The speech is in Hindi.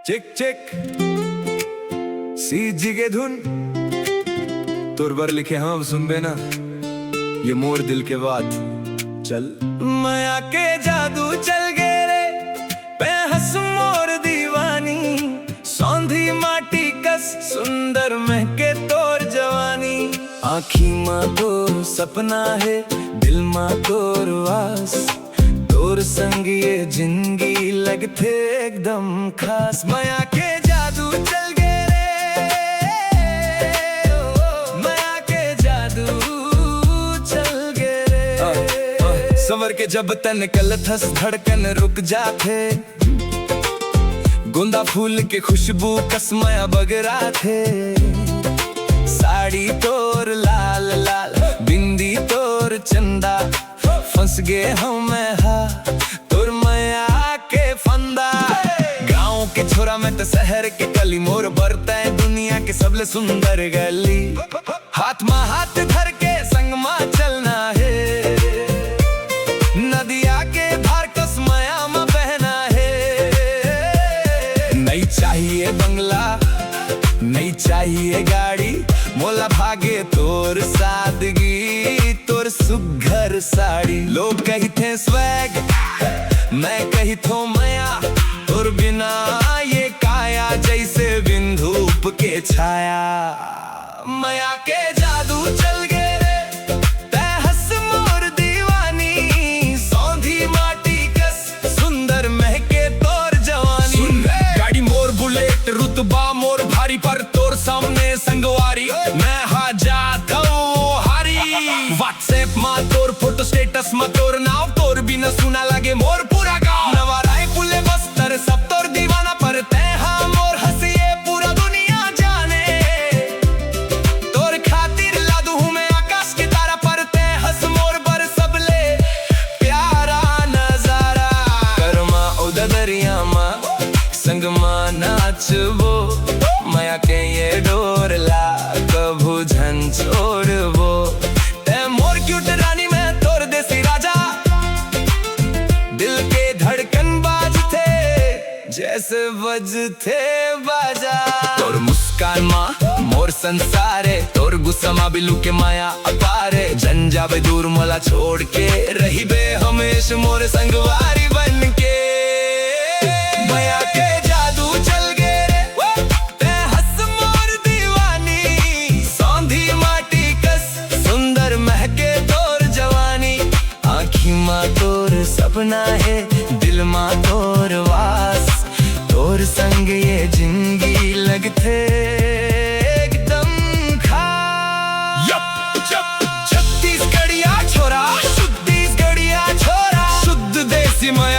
चिक चिक सी जिगे धुन तुर बर लिखे हम सुनबे ना ये मोर दिल के बात चल माया के जादू चल गे रे पे हंस मोर दीवानी सौंधी माटी कस सुंदर महके तोर जवानी आँखी माँ तो सपना है दिल माँ तोर वास तोर संग ये जिंदगी लगते एकदम खास माया के जादू चल गे रे माया के जादू चल गे रे संवर के जब तन कलथस धड़कन रुक जाते गुंदा फूल के खुशबू कस माया बगरा थे साड़ी तोर लाल लाल बिंदी तोर चंदा फंस गे हम तोर माया के फंदा गाँव के छोरा में तो शहर के कली मोर बरता है दुनिया के सबले सुंदर गली हाथ में हाथ धर के संग में चलना है नदिया के धार कस माया में बहना है नहीं चाहिए बंगला नहीं चाहिए गाड़ी मोला भागे तोर सादगी तोर सुघर साड़ी लोग कही थे स्वैग मैं कही थो माया तोर बिना ये काया जैसे बिंधूप के छाया माया के जादू चल गे रे ते हंस मोर दीवानी सौंधी माटी कस सुंदर महके तोर जवानी गाड़ी मोर बुलेट रुतबा मोर भारी पर तोर सामने संगवारी मैं हाँ जाता हूँ हारी व्हाट्सएप मा तोर फोटो स्टेटस मा तोर नाव तोर बिना सुना लगे मोर पूरा गाँव नवाराय पुले बस्तर सब तोर दीवाना पर ते हाँ मोर हंसिए पूरा दुनिया जाने तोर खातिर लादू हूँ मैं आकाश के तारा पर ते हंस मोर बर सबले प्यारा नजारा करमा उदा दरिया मा संग मा नाचबो माया के ये डोर ला कभू झन छोड़बो ते मोर क्यूट रानी में तोर देसी राजा दिल के धड़कन बाजते जैसे बजते बाजा तोर मुस्कान माँ मोर संसारे तोर गुस्सा माँ बिलू के माया अपारे जन जाबे दूर मला छोड़ के रही बे हमेश मोर संगवारी बन के माया के जादू चल गे रे ते हंस मोर दीवानी सौंधी माटी कस सुंदर महके तोर जवानी आँखी माँ तोर सपना है दिल माँ तोर वास तोर संग ये जिंदगी लगते एकदम खास छत्तीसगढ़िया छोरा शुद्ध देसी माया